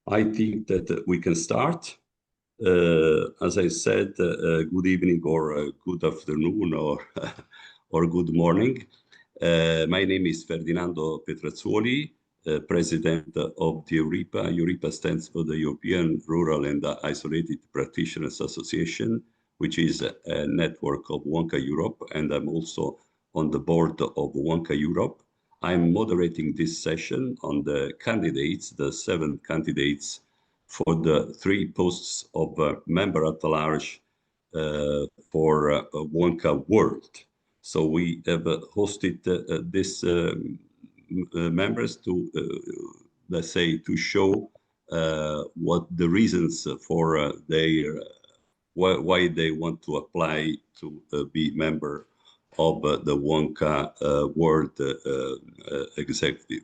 I think that we can start. As I said, good evening or good afternoon or, or good morning. My name is Ferdinando Petrazzoli, President of the EURIPA. EURIPA stands for the European Rural and Isolated Practitioners Association, which is a network of WONCA Europe, and I'm also on the board of WONCA Europe. I'm moderating this session on the candidates, the 7 candidates for the 3 posts of member-at-large for WONCA World. So we have hosted these members to, let's say, to show what the reasons for their why they want to apply to be member of the WONCA World Executive.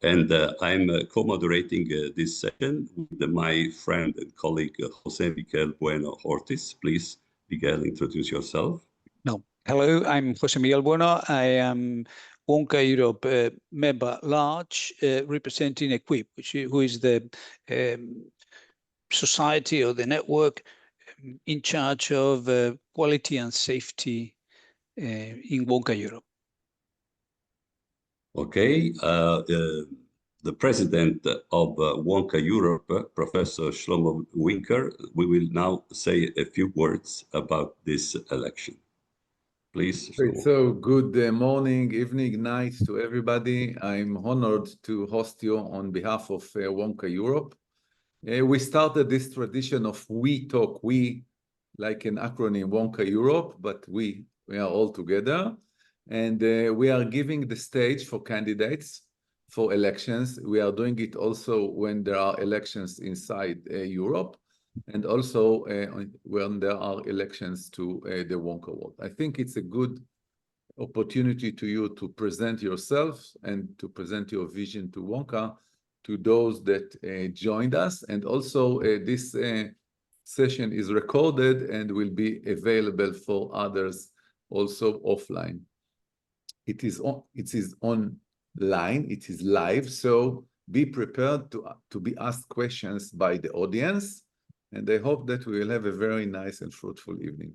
And I'm co-moderating this session with my friend and colleague, José Miguel Bueno Ortiz. Please, Miguel, introduce yourself. No. Hello, I'm José Miguel Bueno. I am WONCA Europe Member-at-large, representing EQUIP, who is the society or the network in charge of quality and safety in WONCA Europe. Okay. The president of WONCA Europe, Professor Shlomo Winker, we will now say a few words about this election. Please. Great. So good morning, evening, night to everybody. I'm honored to host you on behalf of WONCA Europe. We started this tradition of we talk, we like an acronym WONCA Europe, but we are all together. And we are giving the stage for candidates for elections. We are doing it also when there are elections inside Europe, and also when there are elections to the WONCA World. I think it's a good opportunity to you to present yourself and to present your vision to WONCA to those that joined us. And also this session is recorded and will be available for others also offline. It is online, it is live, so be prepared to be asked questions by the audience, and I hope that we will have a very nice and fruitful evening.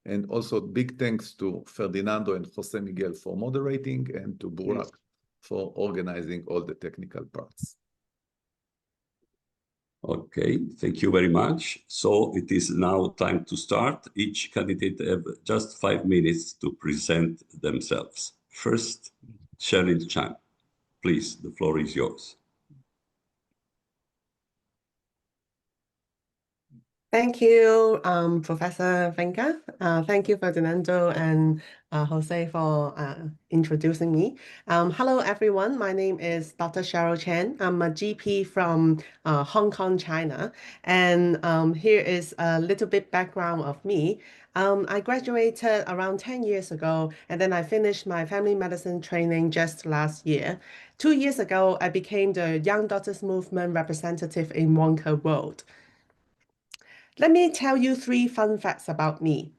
And also big thanks to Ferdinando and José Miguel for moderating, and to Burak for organizing all the technical parts. Okay, thank you very much. So it is now time to start. Each candidate have just 5 minutes to present themselves. First, Cheryl Chan, please, the floor is yours. Thank you, Professor Vinca. Thank you, Ferdinando and Jose, for introducing me. Hello, everyone. My name is Dr. Cheryl Chen. I'm a GP from Hong Kong, China. And here is a little bit background of me. I graduated around 10 years ago, and then I finished my family medicine training just last year. 2 years ago, I became the Young Doctors Movement representative in WONCA World. Let me tell you 3 fun facts about me.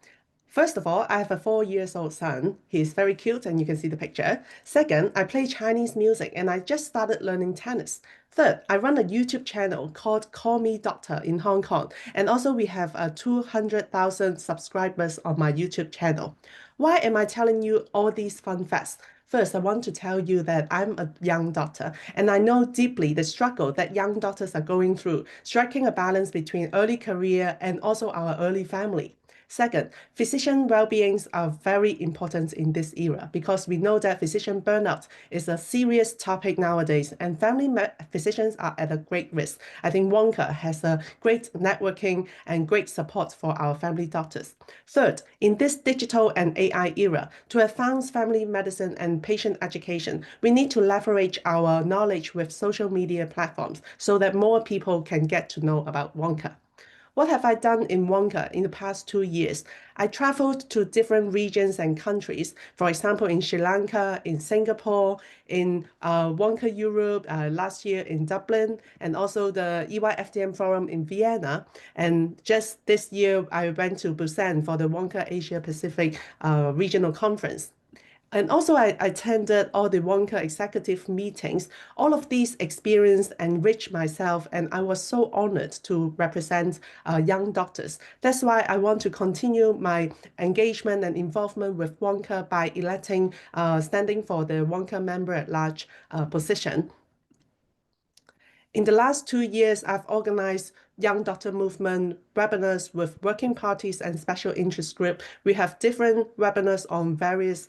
First of all, I have a 4-year-old son. He's very cute, and you can see the picture. Second, I play Chinese music, and I just started learning tennis. Third, I run a YouTube channel called Call Me Doctor in Hong Kong. And also we have 200,000 subscribers on my YouTube channel. Why am I telling you all these fun facts? First, I want to tell you that I'm a young doctor, and I know deeply the struggle that young doctors are going through, striking a balance between early career and also our early family. Second, physician well-beings are very important in this era because we know that physician burnout is a serious topic nowadays, and family physicians are at a great risk. I think WONCA has a great networking and great support for our family doctors. Third, in this digital and AI era, to advance family medicine and patient education, we need to leverage our knowledge with social media platforms so that more people can get to know about WONCA. What have I done in WONCA in the past 2 years? I traveled to different regions and countries, for example, in Sri Lanka, in Singapore, in WONCA Europe last year in Dublin, and also the EYFDM Forum in Vienna. And just this year, I went to Busan for the WONCA Asia Pacific Regional Conference. And also, I attended all the WONCA executive meetings. All of these experiences enriched myself, and I was so honored to represent young doctors. That's why I want to continue my engagement and involvement with WONCA by electing, standing for the WONCA Member-at-large position. In the last 2 years, I've organized Young Doctor Movement webinars with working parties and special interest groups. We have different webinars on various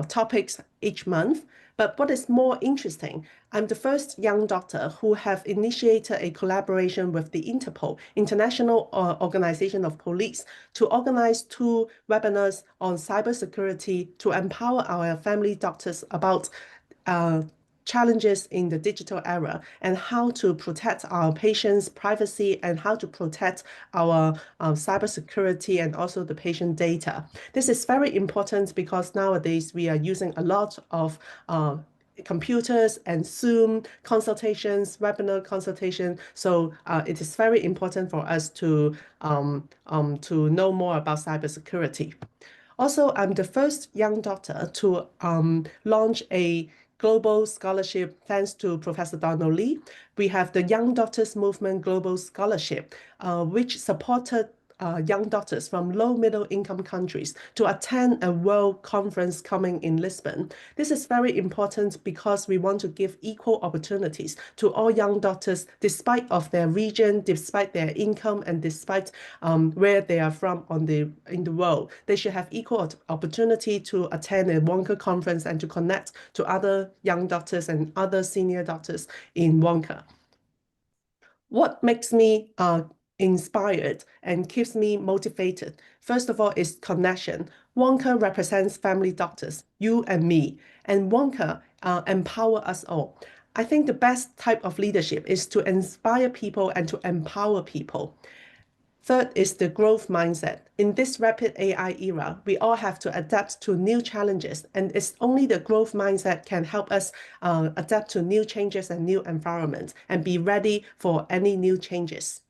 topics each month. But what is more interesting, I'm the first young doctor who have initiated a collaboration with the Interpol, International Organization of Police, to organize 2 webinars on cybersecurity to empower our family doctors about challenges in the digital era and how to protect our patients' privacy and how to protect our cybersecurity and also the patient data. This is very important because nowadays we are using a lot of computers and Zoom consultations, webinar consultation. So it is very important for us to know more about cybersecurity. Also, I'm the first young doctor to launch a global scholarship thanks to Professor Donald Lee. We have the Young Doctors Movement Global Scholarship, which supported young doctors from low middle income countries to attend a world conference coming in Lisbon. This is very important because we want to give equal opportunities to all young doctors despite of their region, despite their income, and despite where they are from in the world. They should have equal opportunity to attend a WONCA conference and to connect to other young doctors and other senior doctors in WONCA. What makes me inspired and keeps me motivated, first of all, is connection. WONCA represents family doctors, you and me, and WONCA empower us all. I think the best type of leadership is to inspire people and to empower people. Third is the growth mindset. In this rapid AI era, we all have to adapt to new challenges, and it's only the growth mindset can help us adapt to new changes and new environments and be ready for any new changes.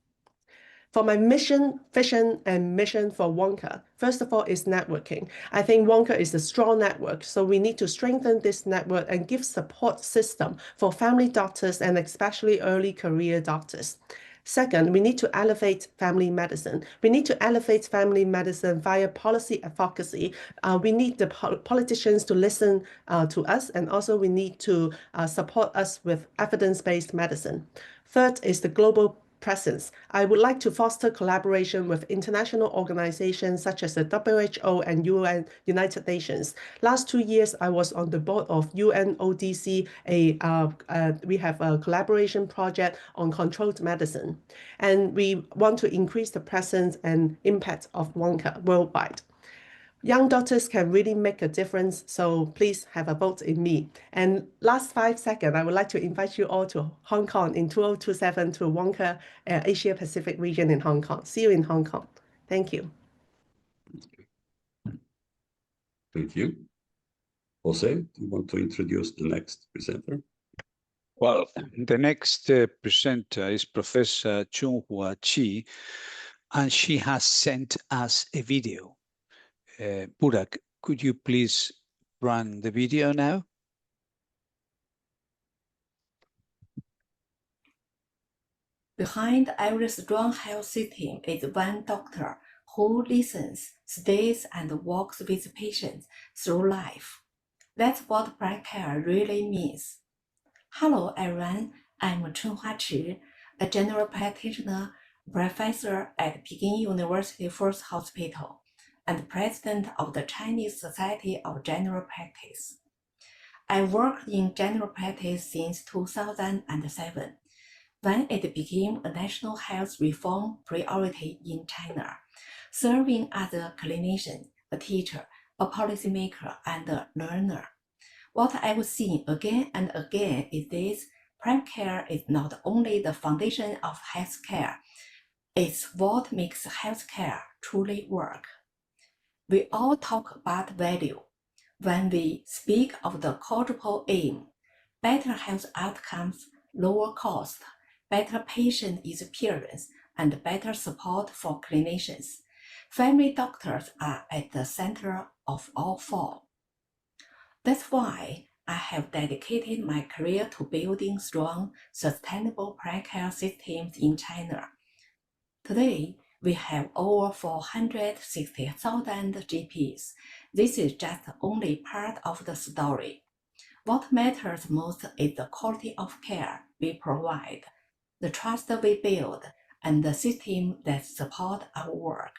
For my mission, vision, and mission for WONCA, first of all, is networking. I think WONCA is a strong network, so we need to strengthen this network and give support system for family doctors and especially early career doctors. Second, we need to elevate family medicine. We need to elevate family medicine via policy advocacy. We need the politicians to listen to us, and also we need to support us with evidence-based medicine. Third is the global presence. I would like to foster collaboration with international organizations such as the WHO and UN, United Nations. Last 2 years, I was on the board of UNODC. We have a collaboration project on controlled medicine, and we want to increase the presence and impact of WONCA worldwide. Young doctors can really make a difference, so please have a vote in me. And last 5 seconds, I would like to invite you all to Hong Kong in 2027 to WONCA Asia Pacific region in Hong Kong. See you in Hong Kong. Thank you. Thank you. José, do you want to introduce the next presenter? Well, the next presenter is Professor Chunhua Chi, and she has sent us a video. Burak, could you please run the video now? Behind every strong health system is one doctor who listens, stays, and walks with patients through life. That's what private care really means. Hello, everyone. I'm Chunhua Chi, a general practitioner, professor at Peking University First Hospital, and president of the Chinese Society of General Practice. I worked in general practice since 2007, when it became a national health reform priority in China, serving as a clinician, a teacher, a policymaker, and a learner. What I've seen again and again is this: private care is not only the foundation of healthcare, it's what makes healthcare truly work. We all talk about value. When we speak of the quadruple aim, better health outcomes, lower cost, better patient experience, and better support for clinicians, family doctors are at the center of all four. That's why I have dedicated my career to building strong, sustainable primary care systems in China. Today, we have over 460,000 GPs. This is just only part of the story. What matters most is the quality of care we provide, the trust we build, and the system that support our work.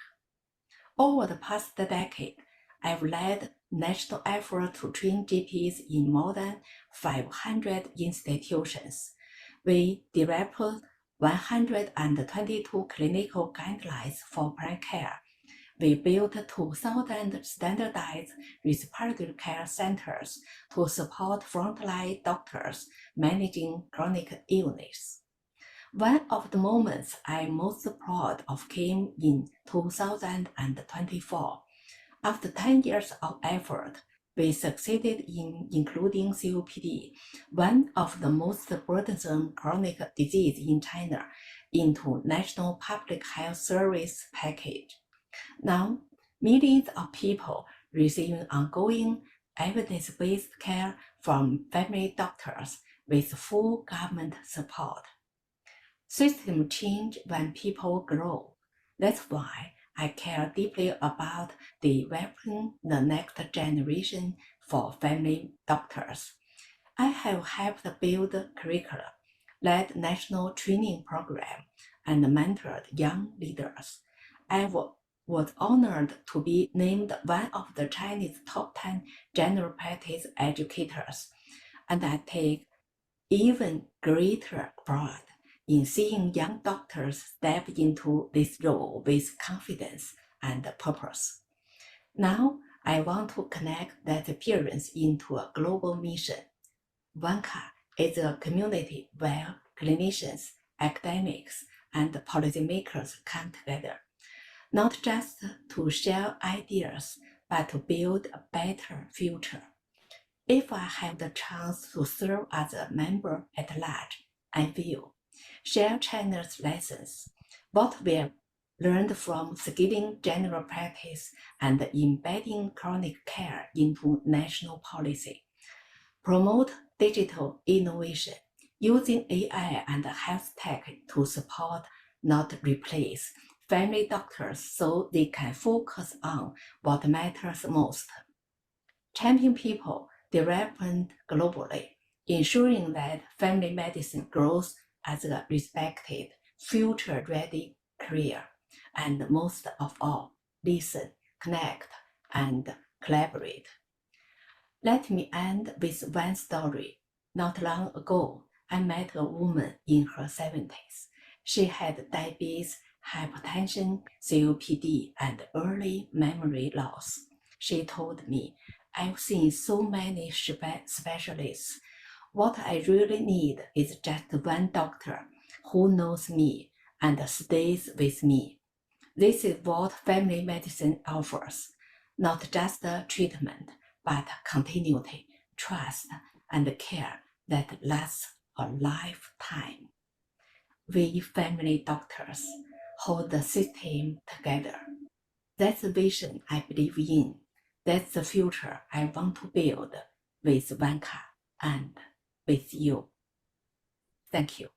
Over the past decade, I've led national effort to train GPs in more than 500 institutions. We developed 122 clinical guidelines for primary care. We built 2,000 standardized respiratory care centers to support frontline doctors managing chronic illness. One of the moments I'm most proud of came in 2024. After 10 years of effort, we succeeded in including COPD, one of the most burdensome chronic disease in China, into National Public Health Service package. Now, millions of people receiving ongoing evidence-based care from family doctors with full government support. System change when people grow. That's why I care deeply about developing the next generation for family doctors. I have helped build curricula, led national training program, and mentored young leaders. I was honored to be named one of the Chinese top 10 general practice educators, and I take even greater pride in seeing young doctors step into this role with confidence and purpose. Now, I want to connect that experience into a global mission. WONCA is a community where clinicians, academics, and policymakers come together, not just to share ideas, but to build a better future. If I have the chance to serve as a member at large, I will share China's lessons, what we have learned from scaling general practice and embedding chronic care into national policy, promote digital innovation, using AI and health tech to support, not replace, family doctors so they can focus on what matters most, champion people development globally, ensuring that family medicine grows as a respected, future-ready career, and most of all, listen, connect, and collaborate. Let me end with one story. Not long ago, I met a woman in her 70s. She had diabetes, hypertension, COPD, and early memory loss. She told me, "I've seen so many specialists. What I really need is just one doctor who knows me and stays with me." This is what family medicine offers, not just treatment, but continuity, trust, and care that lasts a lifetime. We family doctors hold the system together. That's the vision I believe in. That's the future I want to build with WONCA and with you. Thank you.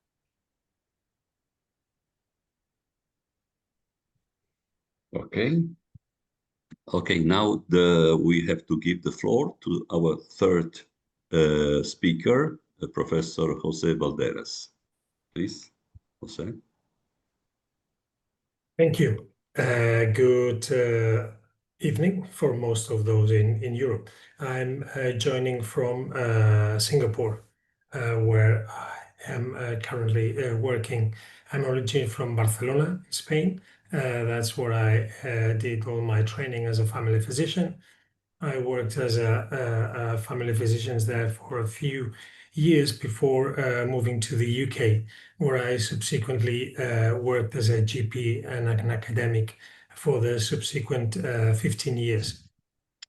Okay, now we have to give the floor to our third speaker, Professor José Valderas. Please, José. Thank you. Good evening for most of those in Europe. I'm joining from Singapore, where I am currently working. I'm originally from Barcelona, Spain. That's where I did all my training as a family physician. I worked as a family physician there for a few years before moving to the UK, where I subsequently worked as a GP and an academic for the subsequent 15 years.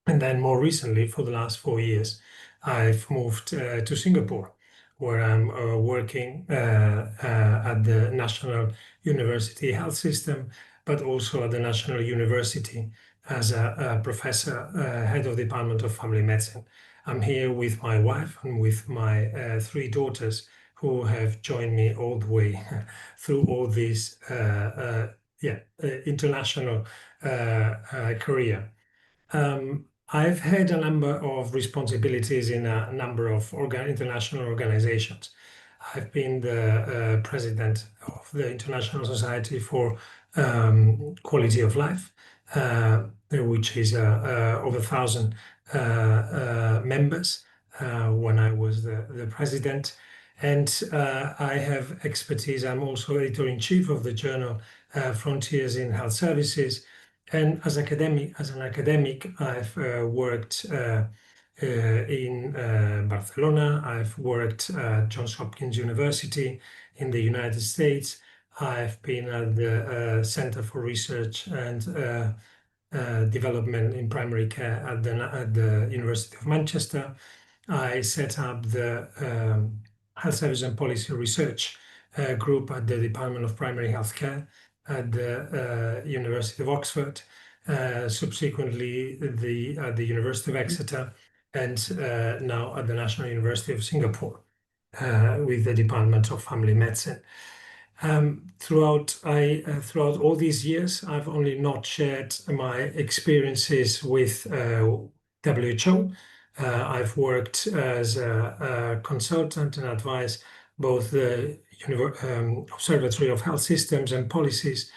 And then more recently, for the last 4 years, I've moved to Singapore, where I'm working at the National University Health System, but also at the National University as a professor, head of the Department of Family Medicine. I'm here with my wife and with my 3 daughters who have joined me all the way through all this international career. I've had a number of responsibilities in a number of international organizations. I've been the president of the International Society for Quality of Life, which is over 1,000 members when I was the president. And I have expertise. I'm also editor-in-chief of the journal Frontiers in Health Services. And as an academic, I've worked in Barcelona. I've worked at Johns Hopkins University in the United States. I've been at the Center for Research and Development in Primary Care at the University of Manchester. I set up the Health Service and Policy Research group at the Department of Primary Health Care at the University of Oxford, subsequently at the University of Exeter, and now at the National University of Singapore with the Department of Family Medicine. Throughout all these years, I've only not shared my experiences with WHO. I've worked as a consultant and advised both the Observatory of Health Systems and Policies,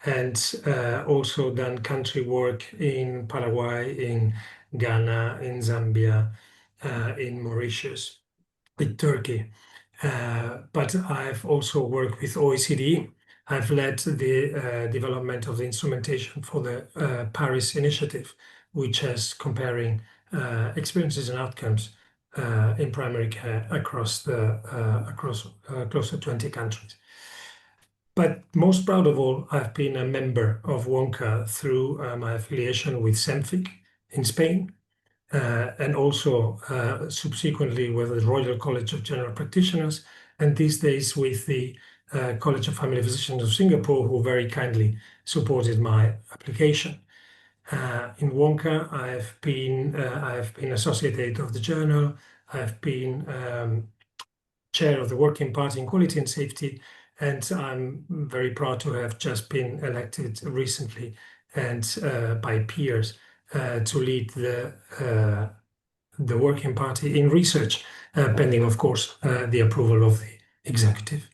and also done country work in Paraguay, in Ghana, in Zambia, in Mauritius, in Turkey. But I've also worked with OECD. I've led the development of the instrumentation for the Paris Initiative, which is comparing experiences and outcomes in primary care across close to 20 countries. But most proud of all, I've been a member of WONCA through my affiliation with CEMFIC in Spain, and also subsequently with the Royal College of General Practitioners, and these days with the College of Family Physicians of Singapore, who very kindly supported my application. In WONCA, I've been associate editor of the journal. I've been chair of the Working Party in Quality and Safety, and I'm very proud to have just been elected recently and by peers to lead the Working Party in research, pending, of course, the approval of the executive.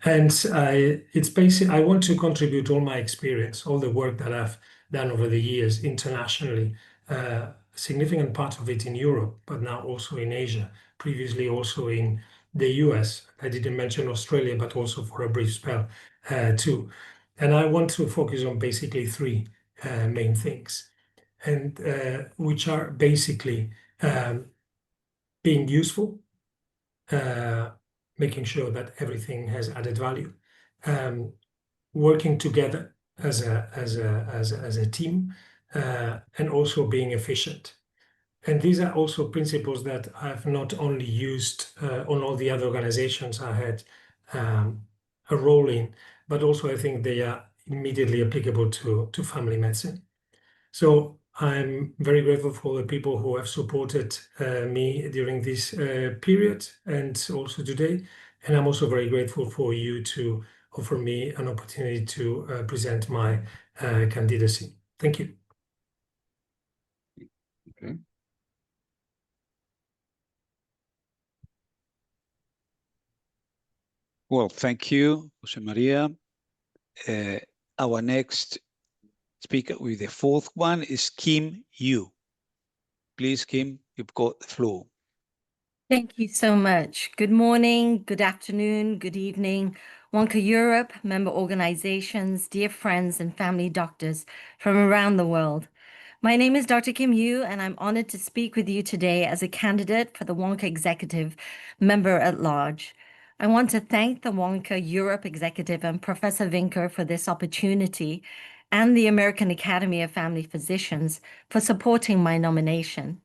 And I want to contribute all my experience, all the work that I've done over the years internationally, a significant part of it in Europe, but now also in Asia, previously also in the US. I didn't mention Australia, but also for a brief spell too. And I want to focus on basically 3 main things, and which are basically being useful, making sure that everything has added value, working together as a team, and also being efficient. And these are also principles that I've not only used on all the other organizations I had a role in, but also I think they are immediately applicable to family medicine. So I'm very grateful for the people who have supported me during this period and also today. And I'm also very grateful for you to offer me an opportunity to present my candidacy. Thank you. Okay. Well, thank you, José María. Our next speaker with the 4th one is Kim Yu. Please, Kim, you've got the floor. Thank you so much. Good morning, good afternoon, good evening. WONCA Europe, member organizations, dear friends and family doctors from around the world. My name is Dr. Kim Yu, and I'm honored to speak with you today as a candidate for the WONCA Executive Member-at-large. I want to thank the WONCA Europe Executive and Professor Vinker for this opportunity, and the American Academy of Family Physicians for supporting my nomination.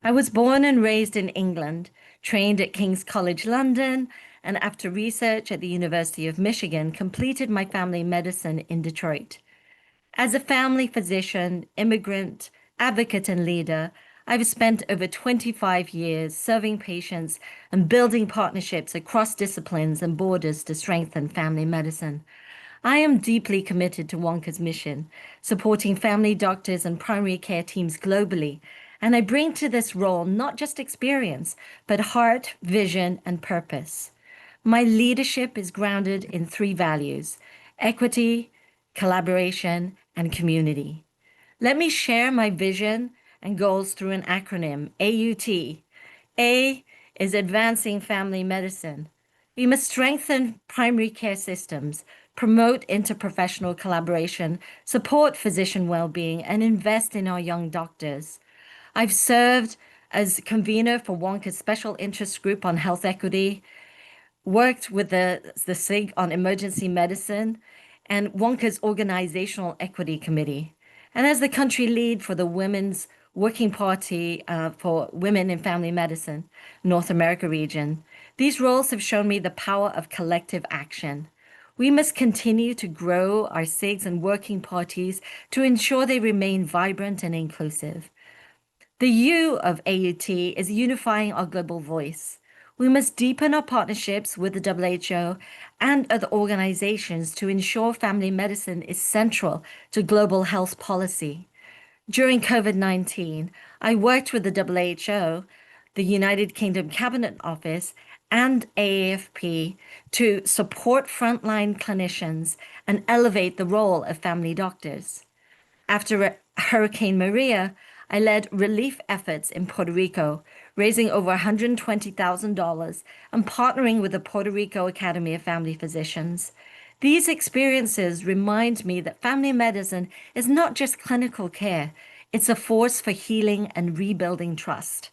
I was born and raised in England, trained at King's College London, and after research at the University of Michigan, completed my family medicine in Detroit. As a family physician, immigrant, advocate, and leader, I've spent over 25 years serving patients and building partnerships across disciplines and borders to strengthen family medicine. I am deeply committed to WONCA's mission, supporting family doctors and primary care teams globally, and I bring to this role not just experience, but heart, vision, and purpose. My leadership is grounded in 3 values: equity, collaboration, and community. Let me share my vision and goals through an acronym, AUT. A is advancing family medicine. We must strengthen primary care systems, promote interprofessional collaboration, support physician well-being, and invest in our young doctors. I've served as convener for WONCA's Special Interest Group on Health Equity, worked with the SIG on emergency medicine, and WONCA's Organizational Equity Committee. And as the country lead for the Women's Working Party for Women in Family Medicine, North America region, these roles have shown me the power of collective action. We must continue to grow our SIGs and working parties to ensure they remain vibrant and inclusive. The U of AUT is unifying our global voice. We must deepen our partnerships with the WHO and other organizations to ensure family medicine is central to global health policy. During COVID-19, I worked with the WHO, the United Kingdom Cabinet Office, and AAFP to support frontline clinicians and elevate the role of family doctors. After Hurricane Maria, I led relief efforts in Puerto Rico, raising over $120,000 and partnering with the Puerto Rico Academy of Family Physicians. These experiences remind me that family medicine is not just clinical care, it's a force for healing and rebuilding trust.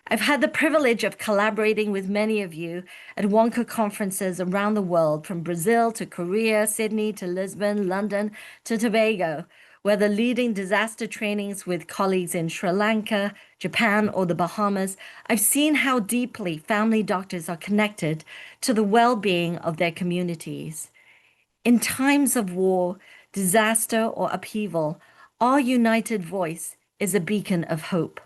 I've had the privilege of collaborating with many of you at WONCA conferences around the world, from Brazil to Korea, Sydney to Lisbon, London to Tobago, whether leading disaster trainings with colleagues in Sri Lanka, Japan, or the Bahamas. I've seen how deeply family doctors are connected to the well-being of their communities. In times of war, disaster, or upheaval, our united voice is a beacon of hope.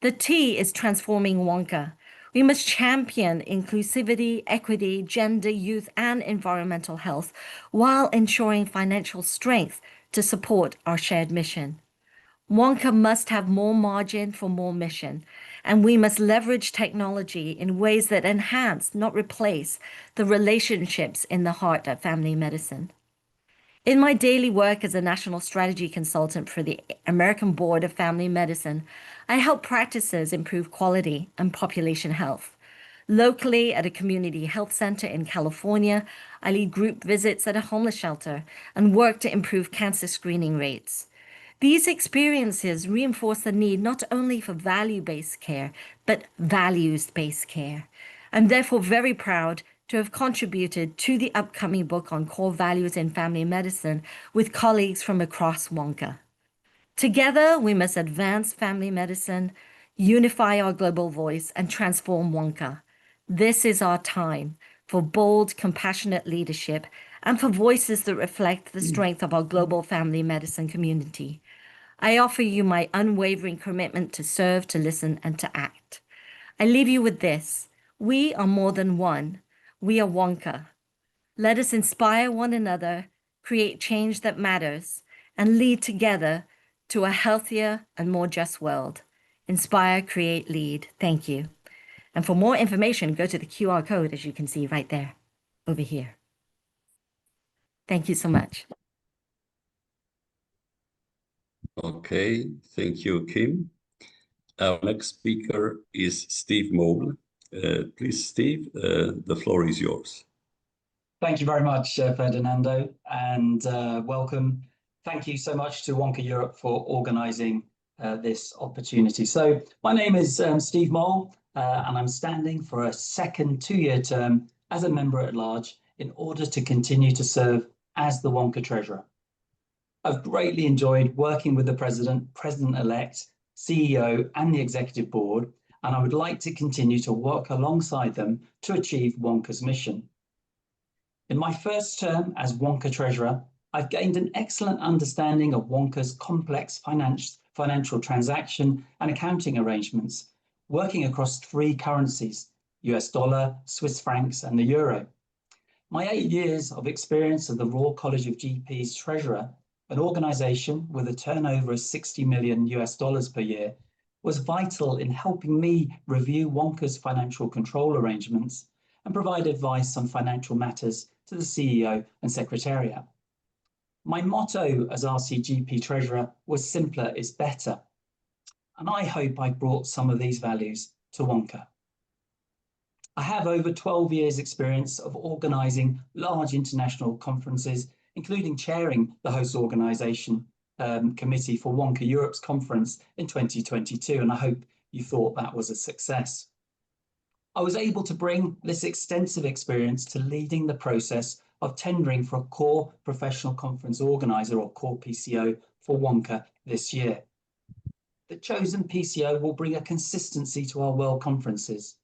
The T is transforming WONCA. We must champion inclusivity, equity, gender, youth, and environmental health while ensuring financial strength to support our shared mission. WONCA must have more margin for more mission, and we must leverage technology in ways that enhance, not replace, the relationships in the heart of family medicine. In my daily work as a national strategy consultant for the American Board of Family Medicine, I help practices improve quality and population health. Locally, at a community health center in California, I lead group visits at a homeless shelter and work to improve cancer screening rates. These experiences reinforce the need not only for value-based care, but values-based care. I'm therefore very proud to have contributed to the upcoming book on core values in family medicine with colleagues from across WONCA. Together, we must advance family medicine, unify our global voice, and transform WONCA. This is our time for bold, compassionate leadership and for voices that reflect the strength of our global family medicine community. I offer you my unwavering commitment to serve, to listen, and to act. I leave you with this. We are more than one. We are WONCA. Let us inspire one another, create change that matters, and lead together to a healthier and more just world. Inspire, create, lead. Thank you. And for more information, go to the QR code, as you can see right there, over here. Thank you so much. Okay, thank you, Kim. Our next speaker is Steve Mole. Please, Steve, the floor is yours. Thank you very much, Ferdinando, and welcome. Thank you so much to WONCA Europe for organising this opportunity. So my name is Steve Mole, and I'm standing for a second two-year term as a member-at-large in order to continue to serve as the WONCA Treasurer. I've greatly enjoyed working with the President, President-elect, CEO, and the Executive Board, and I would like to continue to work alongside them to achieve WONCA's mission. In my first term as WONCA Treasurer, I've gained an excellent understanding of WONCA's complex financial transaction and accounting arrangements, working across 3 currencies, US dollar, Swiss francs, and the euro. My 8 years of experience at the Royal College of GPs Treasurer, an organization with a turnover of $60 million per year, was vital in helping me review WONCA's financial control arrangements and provide advice on financial matters to the CEO and Secretariat. My motto as RCGP Treasurer was simpler is better, and I hope I brought some of these values to WONCA. I have over 12 years' experience of organising large international conferences, including chairing the host organisation committee for WONCA Europe's conference in 2022, and I hope you thought that was a success. I was able to bring this extensive experience to leading the process of tendering for a core professional conference organiser, or core PCO, for WONCA this year. The chosen PCO will bring a consistency to our world conferences,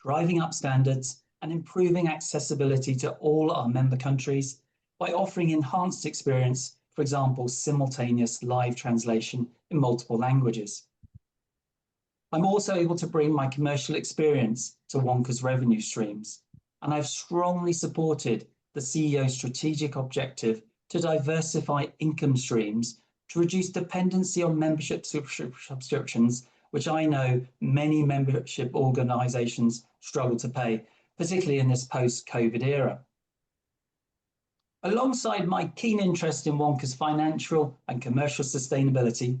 driving up standards and improving accessibility to all our member countries by offering enhanced experience, for example, simultaneous live translation in multiple languages. I'm also able to bring my commercial experience to WONCA's revenue streams, and I've strongly supported the CEO's strategic objective to diversify income streams to reduce dependency on membership subscriptions, which I know many membership organisations struggle to pay, particularly in this post-COVID era. Alongside my keen interest in WONCA's financial and commercial sustainability,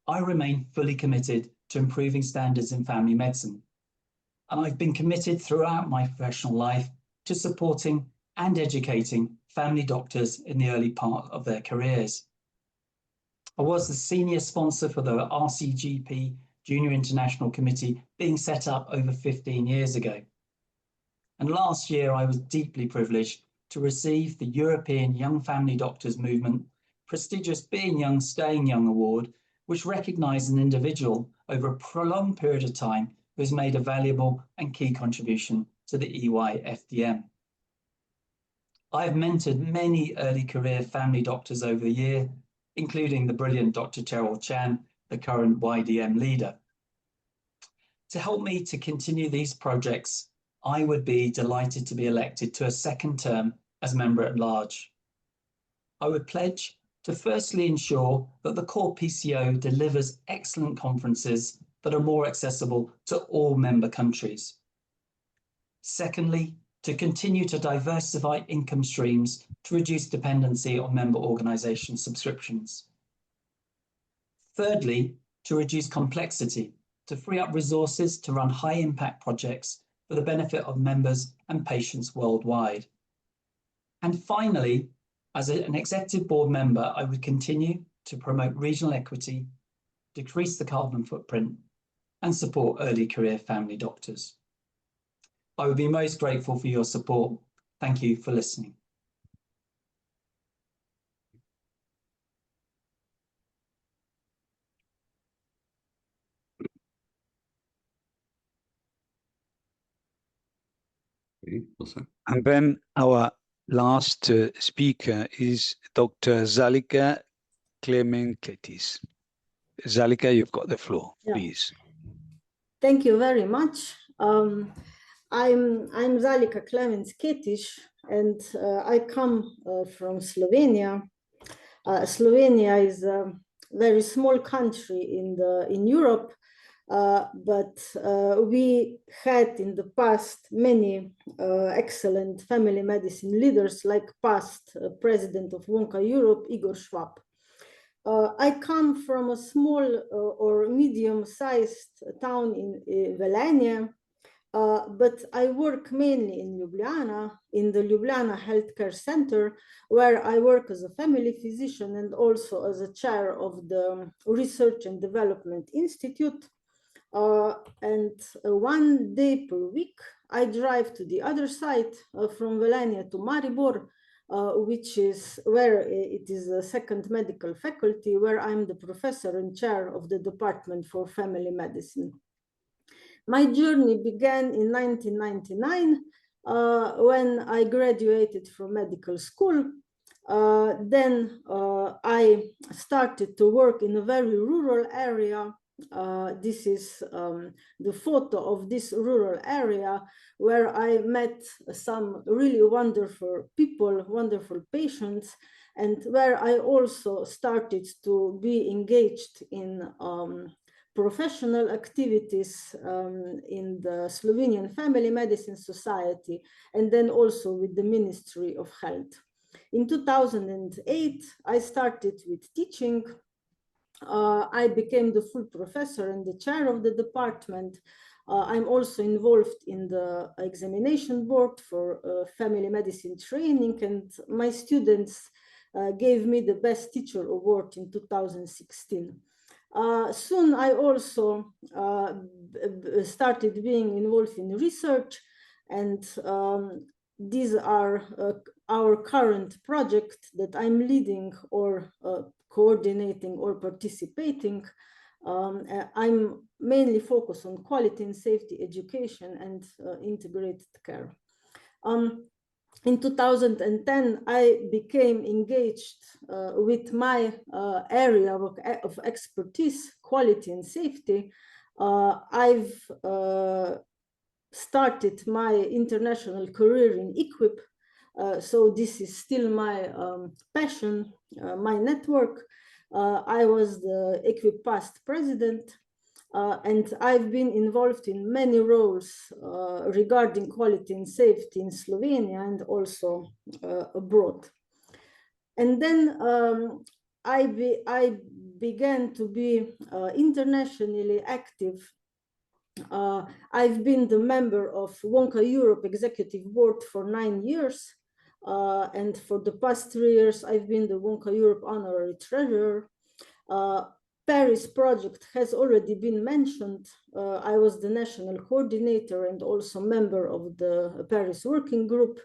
I remain fully committed to improving standards in family medicine. And I've been committed throughout my professional life to supporting and educating family doctors in the early part of their careers. I was the senior sponsor for the RCGP Junior International Committee being set up over 15 years ago. And last year, I was deeply privileged to receive the European Young Family Doctors Movement prestigious Being Young, Staying Young award, which recognised an individual over a prolonged period of time who has made a valuable and key contribution to the EYFDM. I have mentored many early career family doctors over the year, including the brilliant Dr. Cheryl Chan, the current YDM leader. To help me to continue these projects, I would be delighted to be elected to a second term as Member-at-large. I would pledge to firstly ensure that the core PCO delivers excellent conferences that are more accessible to all member countries. Secondly, to continue to diversify income streams to reduce dependency on member organisation subscriptions. Thirdly, to reduce complexity, to free up resources to run high-impact projects for the benefit of members and patients worldwide. And finally, as an executive board member, I would continue to promote regional equity, decrease the carbon footprint, and support early career family doctors. I would be most grateful for your support. Thank you for listening. And then our last speaker is Dr. Zalika Klemenketis. Zalika, you've got the floor, please. Thank you very much. I'm Zalika Klemenketis, and I come from Slovenia. Slovenia is a very small country in Europe, but we had in the past many excellent family medicine leaders, like past president of WONCA Europe, Igor Schwab. I come from a small or medium-sized town in Velenje, but I work mainly in Ljubljana, in the Ljubljana Healthcare Center, where I work as a family physician and also as a chair of the Research and Development Institute. And 1 day per week, I drive to the other side from Velenje to Maribor, which is where it is a second medical faculty, where I'm the professor and chair of the Department for Family Medicine. My journey began in 1999 when I graduated from medical school. Then I started to work in a very rural area. This is the photo of this rural area where I met some really wonderful people, wonderful patients, and where I also started to be engaged in professional activities in the Slovenian Family Medicine Society, and then also with the Ministry of Health. In 2008, I started with teaching. I became the full professor and the chair of the department. I'm also involved in the examination board for family medicine training, and my students gave me the Best Teacher Award in 2016. Soon I also started being involved in research, and these are our current project that I'm leading or coordinating or participating. I'm mainly focused on quality and safety education and integrated care. In 2010, I became engaged with my area of expertise, quality and safety. I've started my international career in EQUIP. So this is still my passion, my network. I was the EQUIP past president, and I've been involved in many roles regarding quality and safety in Slovenia and also abroad. And then I began to be internationally active. I've been the member of WONCA Europe Executive Board for 9 years. And for the past 3 years, I've been the WONCA Europe Honorary Treasurer. Paris project has already been mentioned. I was the national coordinator and also member of the Paris Working Group.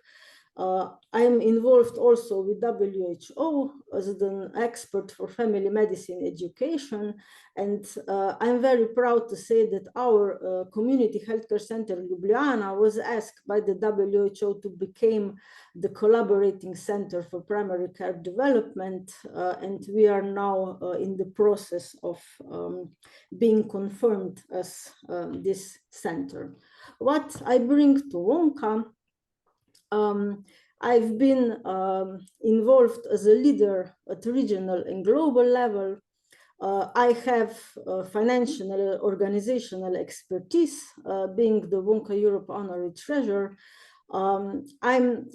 I'm involved also with WHO as an expert for family medicine education. And I'm very proud to say that our community healthcare center Ljubljana was asked by the WHO to become the collaborating center for primary care development. And we are now in the process of being confirmed as this center. What I bring to WONCA, I've been involved as a leader at regional and global level. I have financial and organizational expertise, being the WONCA Europe Honorary Treasurer.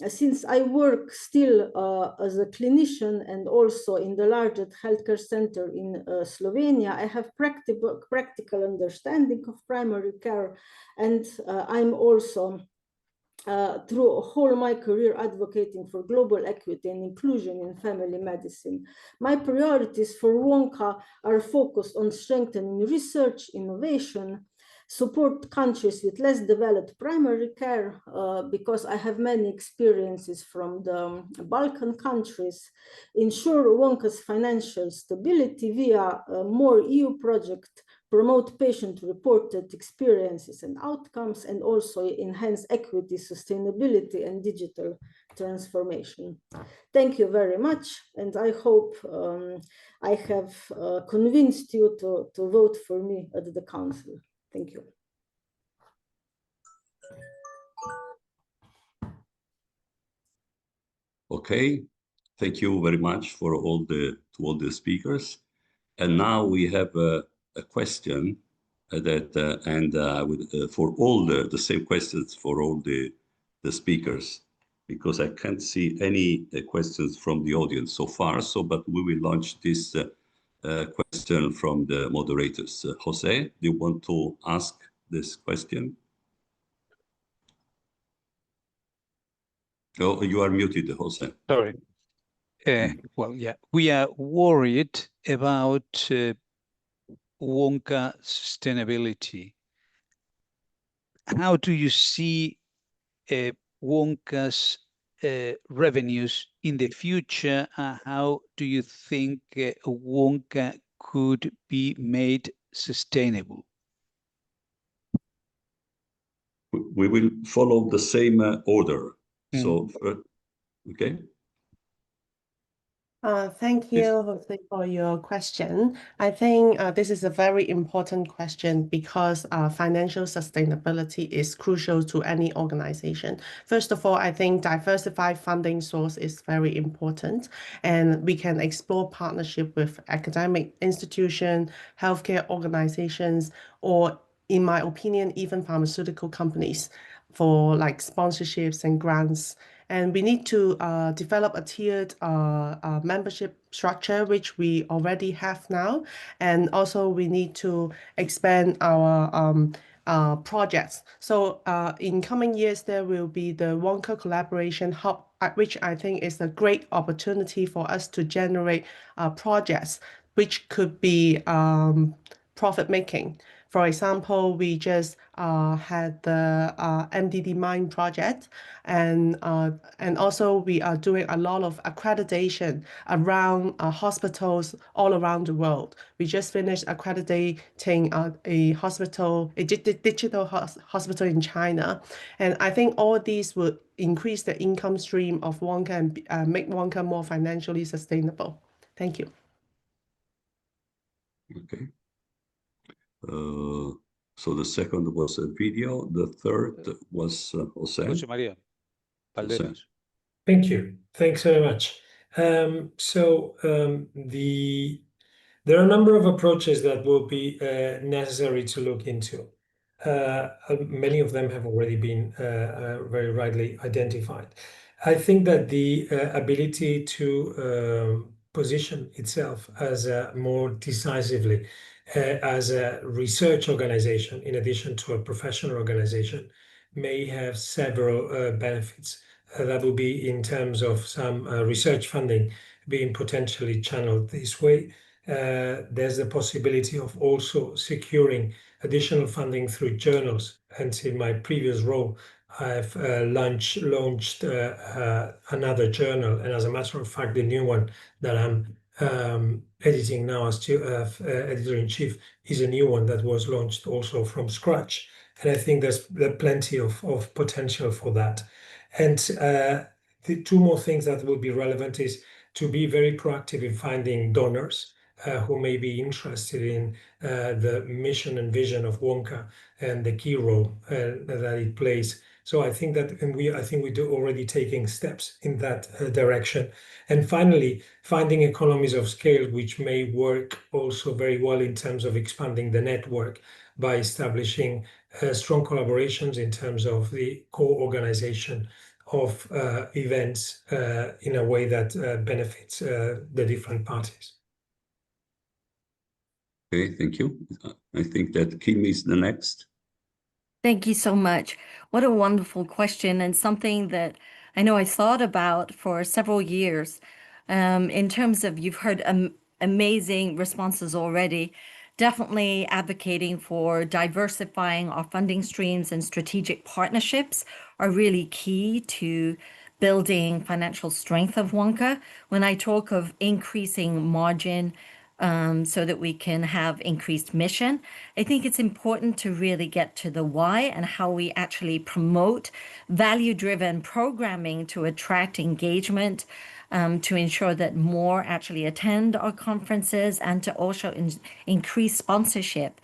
Since I work still as a clinician and also in the largest healthcare center in Slovenia, I have practical understanding of primary care, and I'm also through a whole my career advocating for global equity and inclusion in family medicine. My priorities for WONCA are focused on strengthening research, innovation, support countries with less developed primary care, because I have many experiences from the Balkan countries, ensure WONCA's financial stability via more EU project, promote patient-reported experiences and outcomes, and also enhance equity, sustainability, and digital transformation. Thank you very much, and I hope I have convinced you to vote for me at the council. Thank you. Okay, thank you very much for all the speakers. And now we have a question for all the same questions for all the speakers, because I can't see any questions from the audience so far. But we will launch this question from the moderators. José, do you want to ask this question? Oh, you are muted, José. Sorry. Well, yeah, we are worried about WONCA sustainability. How do you see WONCA's revenues in the future? How do you think WONCA could be made sustainable? We will Mm. follow the same order. So, okay. Mm. Thank you very much. So, first, we will follow the same order. So, we will follow the same order. So, we will follow the same order. So, we will follow the same order. So, first, we will follow the same order. So, okay. Thank you, José, for your question. I think this is a very important question because financial sustainability is crucial to any organization. First of all, I think diversified funding source is very important, and we can explore partnership with academic institutions, healthcare organizations, or in my opinion, even pharmaceutical companies for like sponsorships and grants. And we need to develop a tiered membership structure, which we already have now. And also we need to expand our projects. So in coming years, there will be the WONCA Collaboration Hub, which I think is a great opportunity for us to generate projects, which could be profit making. For example, we just had the MDD Mind project, and also we are doing a lot of accreditation around hospitals all around the world. We just finished accrediting a hospital, a digital hospital in China, and I think all these would increase the income stream of WONCA and make WONCA more financially sustainable. Thank you. Okay. So the second was a video. The third was José. José María Valderas. Thank you. Thanks very much. There are a number of approaches that will be necessary to look into. Many of them have already been very rightly identified. I think that the ability to position itself as more decisively as a research organization, in addition to a professional organization, may have several benefits. That will be in terms of some research funding being potentially channeled this way. There's the possibility of also securing additional funding through journals. And in my previous role, I've launched another journal. And as a matter of fact, the new one that I'm editing now as editor-in-chief is a new one that was launched also from scratch. And I think there's plenty of potential for that. And the two more things that will be relevant is to be very proactive in finding donors who may be interested in the mission and vision of WONCA and the key role that it plays. So I think that, and I think we do already taking steps in that direction. And finally, finding economies of scale, which may work also very well in terms of expanding the network by establishing strong collaborations in terms of the co-organization of events in a way that benefits the different parties. Okay, thank you. I think that Kim is the next. Thank you so much. What a wonderful question, and something that I know I thought about for several years. In terms of, you've heard amazing responses already, definitely advocating for diversifying our funding streams and strategic partnerships are really key to building financial strength of WONCA. When I talk of increasing margin, so that we can have increased mission, I think it's important to really get to the why and how we actually promote value-driven programming to attract engagement, to ensure that more actually attend our conferences, and to also increase sponsorship.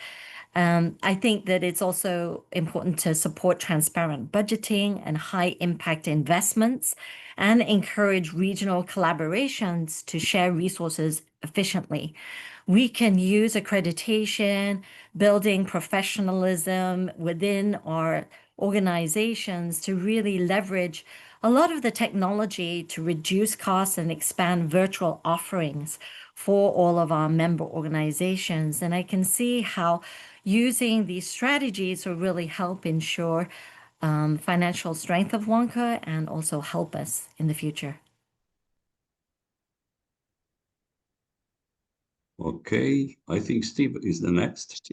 I think that it's also important to support transparent budgeting and high-impact investments, and encourage regional collaborations to share resources efficiently. We can use accreditation, building professionalism within our organizations to really leverage a lot of the technology to reduce costs and expand virtual offerings for all of our member organizations. And I can see how using these strategies will really help ensure financial strength of WONCA and also help us in the future. Okay, I think Steve is the next.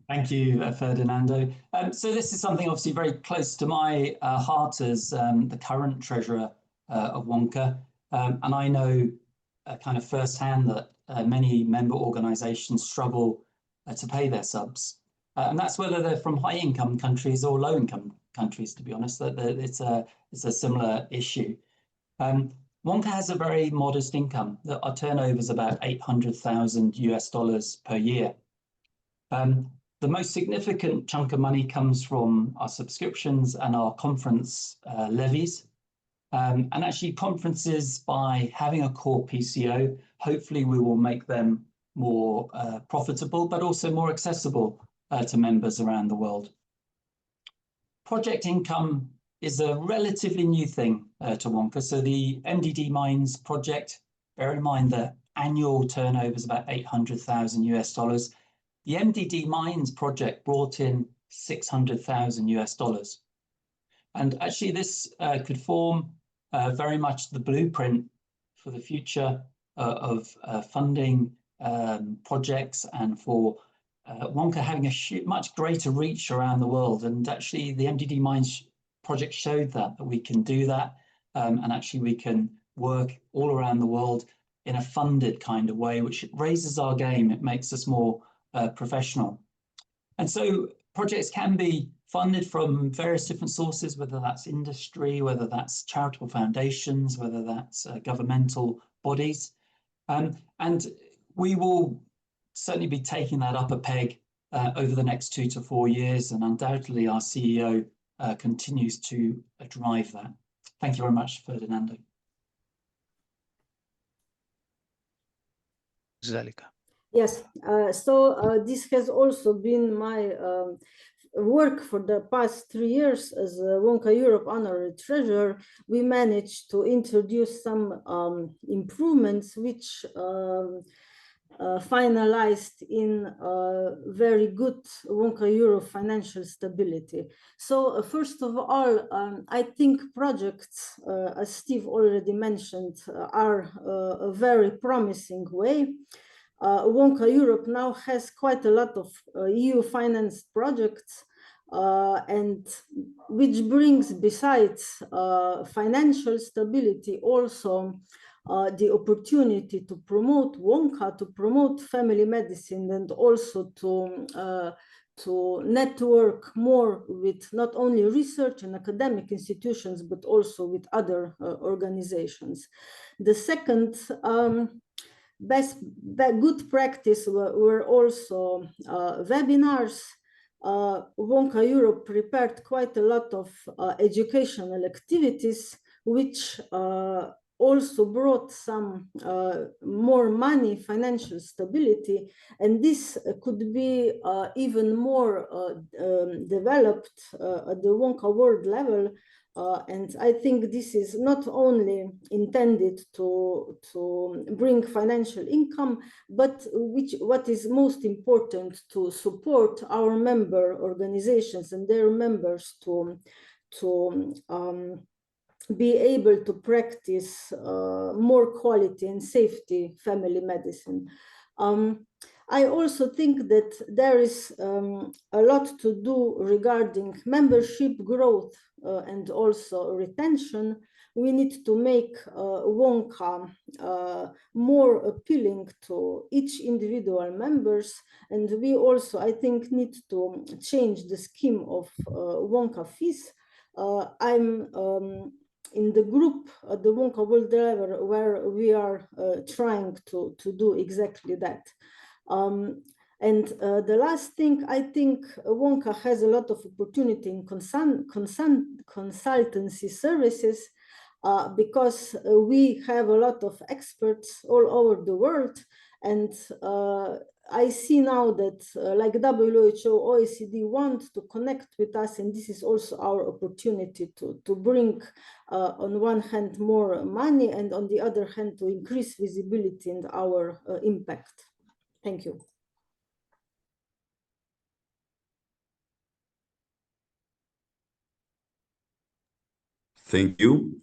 Thank you, Ferdinando. So this is something obviously very close to my heart as the current treasurer of WONCA. And I know kind of firsthand that many member organizations struggle to pay their subs. And that's whether they're from high-income countries or low-income countries, to be honest. That it's a similar issue. WONCA has a very modest income. Our turnover is about $800,000 per year. The most significant chunk of money comes from our subscriptions and our conference levies. And actually conferences, by having a core PCO, hopefully we will make them more profitable, but also more accessible to members around the world. Project income is a relatively new thing to WONCA. So the MDD Mines project, bear in mind the annual turnover is about $800,000. The MDD Mines project brought in $600,000. And actually this could form very much the blueprint for the future of funding projects and for WONCA having a much greater reach around the world. And actually the MDD Mines project showed that we can do that, and actually we can work all around the world in a funded kind of way, which raises our game. It makes us more professional. And so projects can be funded from various different sources, whether that's industry, whether that's charitable foundations, whether that's governmental bodies. And we will certainly be taking that up a peg over the next 2 to 4 years, and undoubtedly our CEO continues to drive that. Thank you very much, Ferdinando. Zalika. Yes, so this has also been my work for the past 3 years as a WONCA Europe honorary treasurer. We managed to introduce some improvements which finalized in very good WONCA Europe financial stability. So first of all, I think projects, as Steve already mentioned, are a very promising way. WONCA Europe now has quite a lot of EU financed projects, and which brings, besides financial stability, also the opportunity to promote WONCA, to promote family medicine, and also to network more with not only research and academic institutions, but also with other organizations. The second good practice were also webinars. WONCA Europe prepared quite a lot of educational activities, which also brought some more money, financial stability, and this could be even more developed at the WONCA world level. And I think this is not only intended to bring financial income, but what is most important, to support our member organizations and their members to be able to practice more quality and safety family medicine. I also think that there is a lot to do regarding membership growth and also retention. We need to make WONCA more appealing to each individual members, and we also, I think, need to change the scheme of WONCA fees. I'm in the group at the WONCA world level where we are trying to do exactly that. And the last thing, I think WONCA has a lot of opportunity in consultancy services because we have a lot of experts all over the world. And I see now that like WHO, OECD want to connect with us, and this is also our opportunity to bring on one hand more money, and on the other hand to increase visibility and our impact. Thank you. Thank you.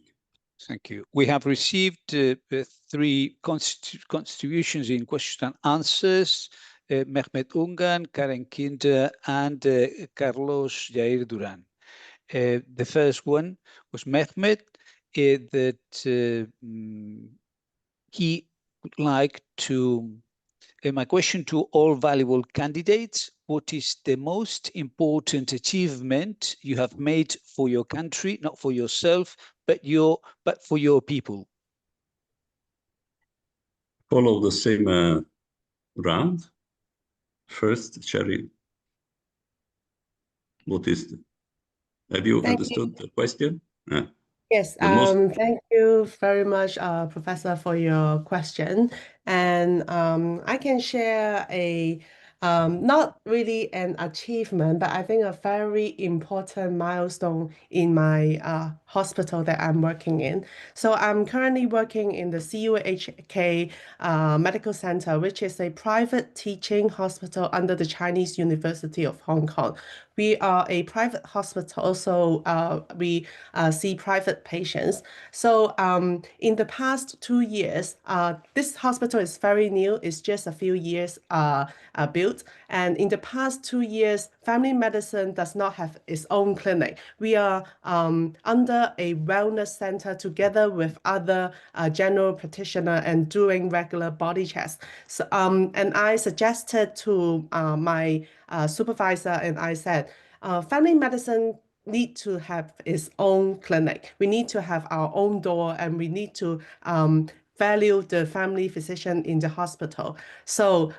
Thank you. We have received 3 contributions in questions and answers. Mehmet Ungan, Karen Kinder, and Carlos Jair Duran. The first one was Mehmet, that he would like to, my question to all valuable candidates: what is the most important achievement you have made for your country, not for yourself, but for your people? follow the same round. First, Cheryl, have you understood the question? Yes, thank you very much, Professor, for your question. And I can share a not really an achievement, but I think a very important milestone in my hospital that I'm working in. So I'm currently working in the CUHK Medical Center, which is a private teaching hospital under the Chinese University of Hong Kong. We are a private hospital, so we see private patients. So in the past 2 years, this hospital is very new. It's just a few years built. And in the past 2 years, family medicine does not have its own clinic. We are under a wellness center together with other general practitioner and doing regular body checks. So, and I suggested to my supervisor, and I said, family medicine need to have its own clinic. We need to have our own door, and we need to value the family physician in the hospital. So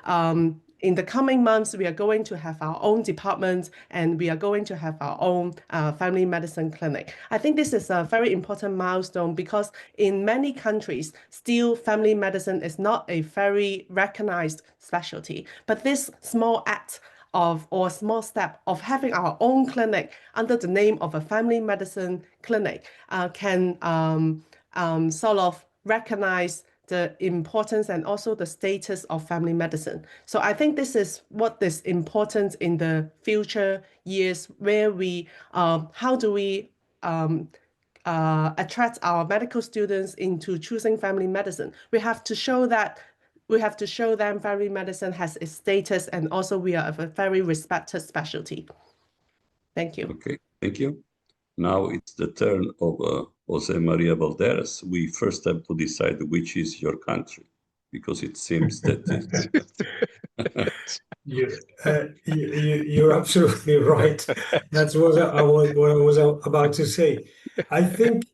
in the coming months, we are going to have our own department, and we are going to have our own family medicine clinic. I think this is a very important milestone because in many countries, still family medicine is not a very recognized specialty. But this small act or small step of having our own clinic under the name of a family medicine clinic can sort of recognize the importance and also the status of family medicine. So I think this is what is important in the future years, where we, how do we attract our medical students into choosing family medicine? We have to show them family medicine has its status, and also we are a very respected specialty. Thank you. Okay, thank you. Now it's the turn of José María Valderas. We first have to decide which is your country, because it seems that You're absolutely right. That's what I was about to say. I think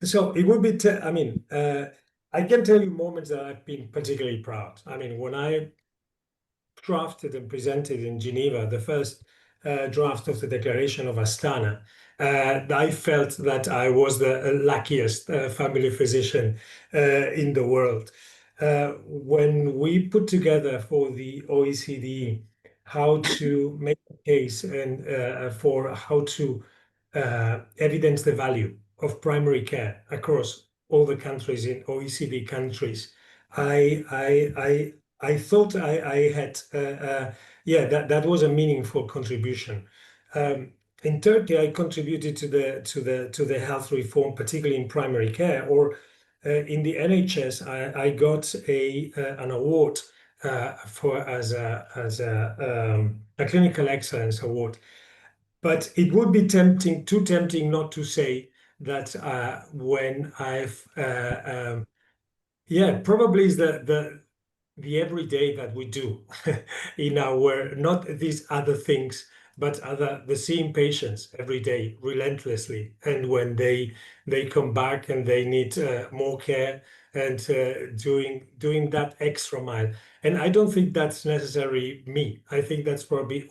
so. It would be. I can tell you moments that I've been particularly proud. I mean, when I drafted and presented in Geneva the first draft of the Declaration of Astana, I felt that I was the luckiest family physician in the world. When we put together for the OECD how to make a case and for how to evidence the value of primary care across all the countries in OECD countries, I thought I had that was a meaningful contribution. In Turkey, I contributed to the health reform, particularly in primary care, or in the NHS. I got an award as a clinical excellence award. But it would be too tempting not to say that when I've probably is the everyday that we do in our, not these other things, but the seeing patients every day relentlessly, and when they come back and they need more care, and doing that extra mile. And I don't think that's necessarily me. I think that's probably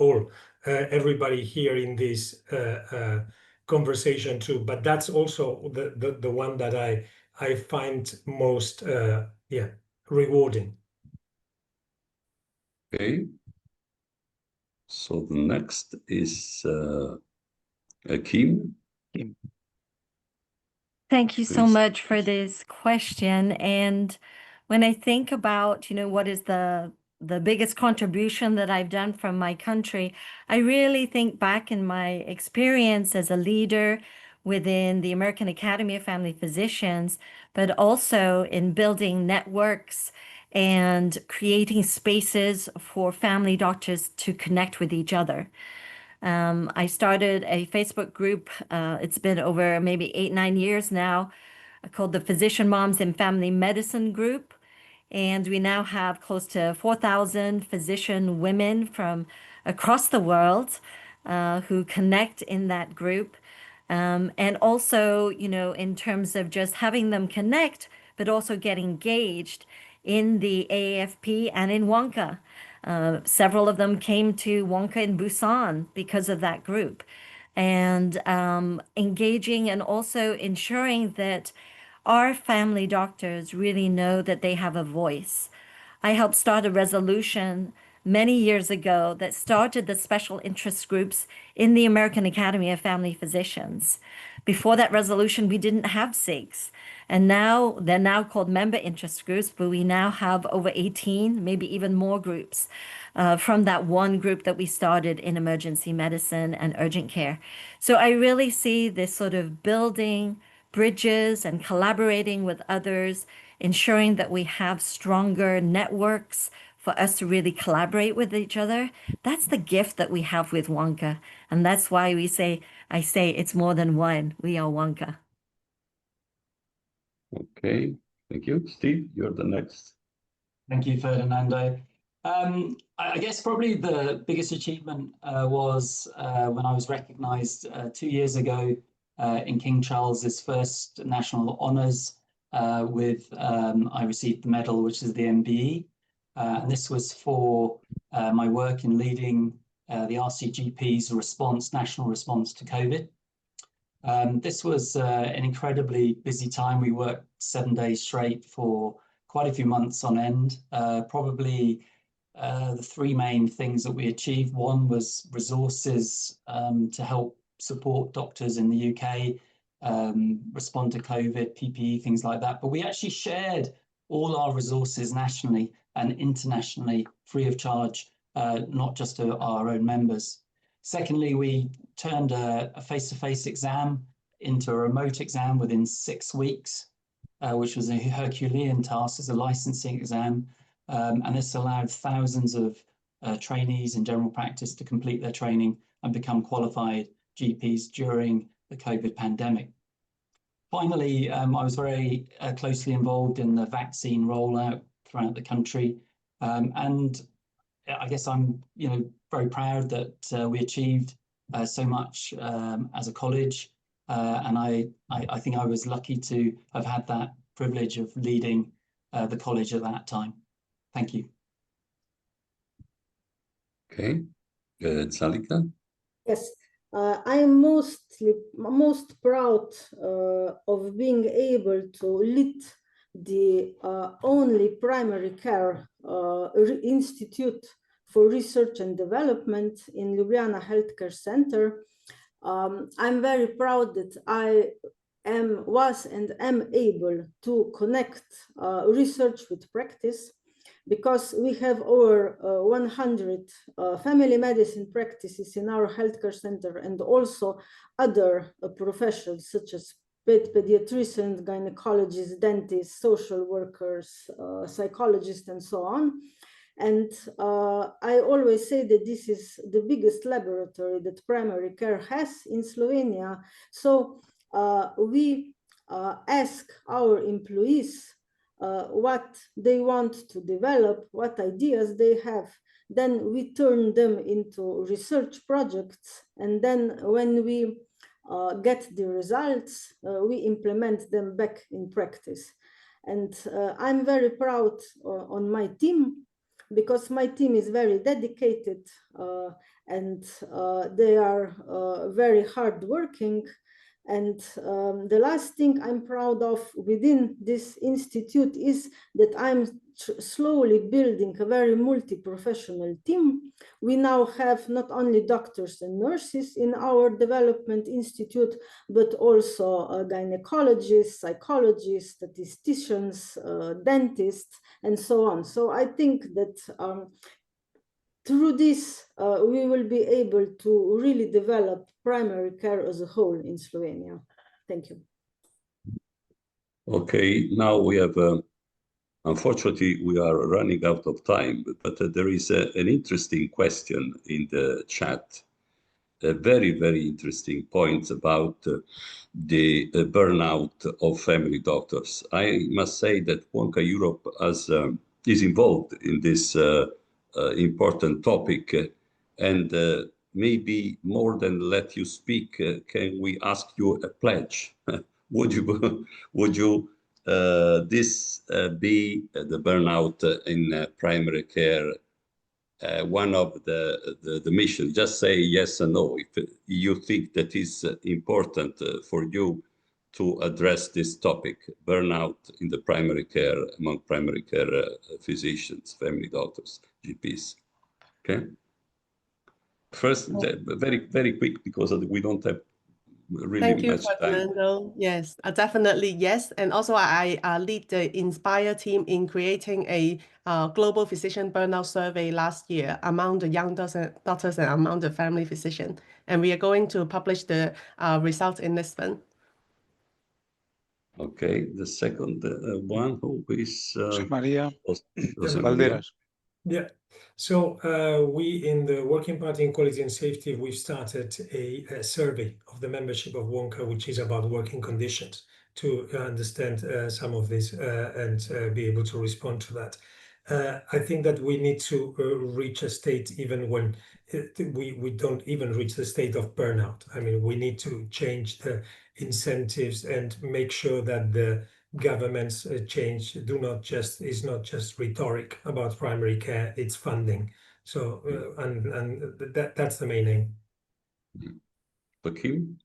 everybody here in this conversation too. But that's also the one that I find most rewarding. Okay. So the next is Kim. Kim. Thank you so much for this question. And when I think about, what is the biggest contribution that I've done from my country, I really think back in my experience as a leader within the American Academy of Family Physicians, but also in building networks and creating spaces for family doctors to connect with each other. I started a Facebook group. It's been over maybe 8-9 years now, called the Physician Moms in Family Medicine Group. And we now have close to 4,000 physician women from across the world who connect in that group. And also, in terms of just having them connect, but also get engaged in the AAFP and in WONCA. Several of them came to WONCA in Busan because of that group. And engaging and also ensuring that our family doctors really know that they have a voice. I helped start a resolution many years ago that started the special interest groups in the American Academy of Family Physicians. Before that resolution, we didn't have SIGs. And now they're now called member interest groups, but we now have over 18, maybe even more groups from that one group that we started in emergency medicine and urgent care. So I really see this sort of building bridges and collaborating with others, ensuring that we have stronger networks for us to really collaborate with each other. That's the gift that we have with WONCA. And that's why I say it's more than one. We are WONCA. Okay, thank you. Steve, you're the next. Thank you, Ferdinando. I guess probably the biggest achievement was when I was recognized 2 years ago in King Charles's first national honors I received the medal, which is the MBE. And this was for my work in leading the RCGP's national response to COVID. This was an incredibly busy time. We worked 7 days straight for quite a few months on end. Probably the three main things that we achieved. One was resources to help support doctors in the UK respond to COVID, PPE, things like that. But we actually shared all our resources nationally and internationally free of charge, not just to our own members. Secondly, we turned a face-to-face exam into a remote exam within 6 weeks, which was a Herculean task as a licensing exam. And this allowed thousands of trainees in general practice to complete their training and become qualified GPs during the COVID pandemic. Finally, I was very closely involved in the vaccine rollout throughout the country. And I guess I'm very proud that we achieved so much as a college. And I think I was lucky to have had that privilege of leading the college at that time. Thank you. Okay, Salika? Yes, I'm most proud of being able to lead the only primary care institute for research and development in Ljubljana Healthcare Center. I'm very proud that I was and am able to connect research with practice, because we have over 100 family medicine practices in our healthcare center, and also other professions such as pediatricians, gynecologists, dentists, social workers, psychologists, and so on. And I always say that this is the biggest laboratory that primary care has in Slovenia. So we ask our employees what they want to develop, what ideas they have. Then we turn them into research projects. And then when we get the results, we implement them back in practice. And I'm very proud on my team, because my team is very dedicated and they are very hardworking. And the last thing I'm proud of within this institute is that I'm slowly building a very multi-professional team. We now have not only doctors and nurses in our development institute, but also gynecologists, psychologists, statisticians, dentists, and so on. So I think that through this, we will be able to really develop primary care as a whole in Slovenia. Thank you. Okay, now we have, unfortunately, we are running out of time, but there is an interesting question in the chat. A very, very interesting point about the burnout of family doctors. I must say that WONCA Europe is involved in this important topic, and maybe more than let you speak, can we ask you a pledge? Would you this be the burnout in primary care one of the mission? Just say yes or no if you think that is important for you to address this topic, burnout in the primary care among primary care physicians, family doctors, GPs. Okay. First, very quick, because we don't have really Thank you, much time. Fernando. Yes, definitely yes. And also I lead the Inspire team in creating a global physician burnout survey last year among the young doctors and among the family physician. And we are going to publish the results in Lisbon. Okay, the second one, who is Maria José Maria. Valderas. Yeah, so we in the Working Party in Quality and Safety, we've started a survey of the membership of WONCA, which is about working conditions, to understand some of this and be able to respond to that. I think that we need to reach a state even when we don't even reach the state of burnout. I mean, we need to change the incentives and make sure that the government's change is not just rhetoric about primary care, it's funding. So that's the main aim. Kim?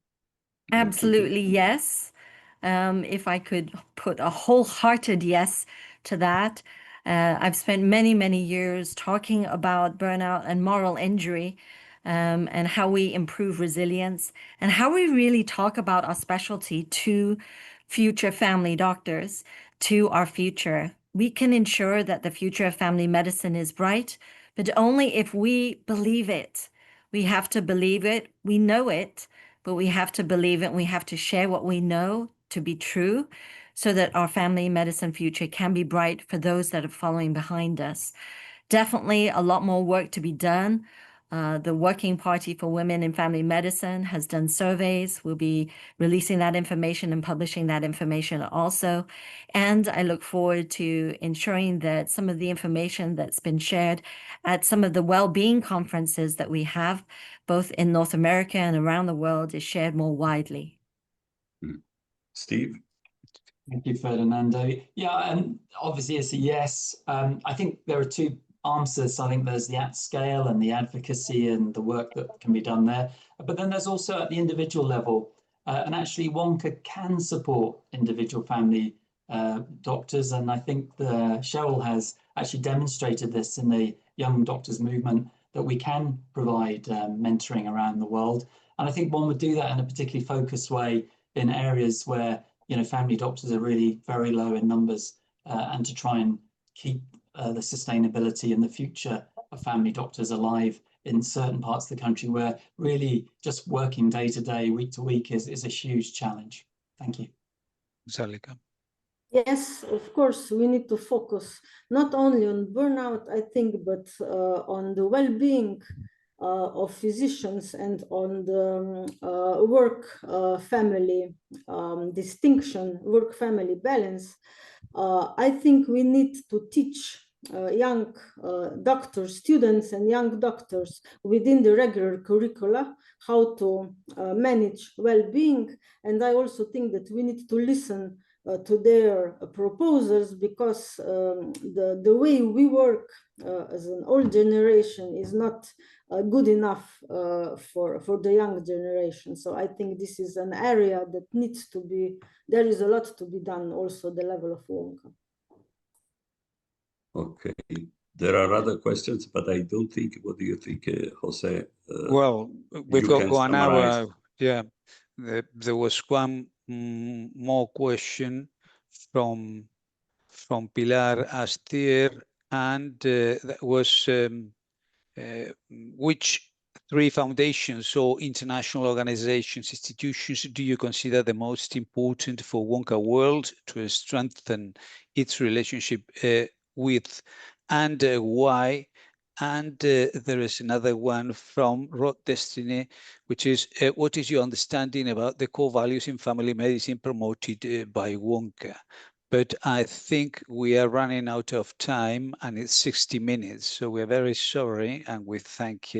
Absolutely yes. If I could put a wholehearted yes to that. I've spent many, many years talking about burnout and moral injury, and how we improve resilience and how we really talk about our specialty to future family doctors, to our future. We can ensure that the future of family medicine is bright, but only if we believe it. We have to believe it. We know it, but we have to believe it, and we have to share what we know to be true so that our family medicine future can be bright for those that are following behind us. Definitely a lot more work to be done. The Working Party for Women in Family Medicine has done surveys. We'll be releasing that information and publishing that information also. And I look forward to ensuring that some of the information that's been shared at some of the well-being conferences that we have, both in North America and around the world, is shared more widely. Steve? Thank you, Ferdinando. Yeah, and obviously it's a yes. I think there are two answers. I think there's the at scale and the advocacy and the work that can be done there. But then there's also at the individual level. And actually WONCA can support individual family doctors. And I think Cheryl has actually demonstrated this in the Young Doctors Movement, that we can provide mentoring around the world. And I think one would do that in a particularly focused way in areas where, you know, family doctors are really very low in numbers, and to try and keep the sustainability and the future of family doctors alive in certain parts of the country where really just working day to day, week to week is a huge challenge. Thank you. Zalika. Yes, of course, we need to focus not only on burnout, I think, but on the well-being of physicians and on the work-family distinction, work-family balance. I think we need to teach young doctors, students and young doctors within the regular curricula how to manage well-being. And I also think that we need to listen to their proposals, because the way we work as an old generation is not good enough for the young generation. So I think this is an area that needs to be, there is a lot to be done also at the level of WONCA. Okay, there are other questions, but I don't think, what do you think, José? Well, we've got 1 hour. Yeah, there was one more question from Pilar Astier, and that was which 3 foundations or international organizations, institutions do you consider the most important for WONCA World to strengthen its relationship with, and why? And there is another one from Rod Destiny, which is, what is your understanding about the core values in family medicine promoted by WONCA? But I think we are running out of time, and it's 60 minutes. So we're very sorry, and we thank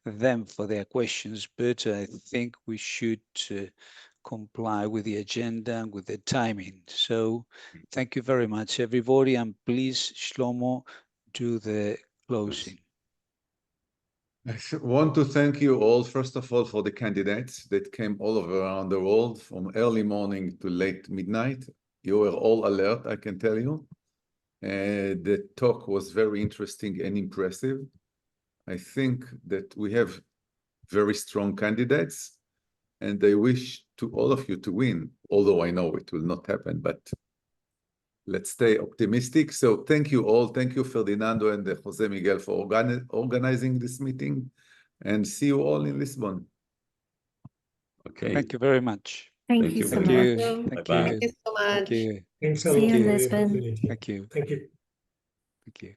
them for their questions. But I think we should comply with the agenda and with the timing. So thank you very much, everybody. And please, Shlomo, do the closing. I want to thank you all, first of all, for the candidates that came all over around the world from early morning to late midnight. You were all alert, I can tell you. The talk was very interesting and impressive. I think that we have very strong candidates, and I wish to all of you to win, although I know it will not happen, but let's stay optimistic. So thank you all. Thank you, Ferdinando and Jose Miguel, for organizing this meeting, and see you all in Lisbon. Okay. Thank you very much. Thank you so Thank much. you. Bye-bye. Thank you so much. Thank you. Thanks a See lot you in for the Lisbon. opportunity. Thank you. Thank you. Thank you.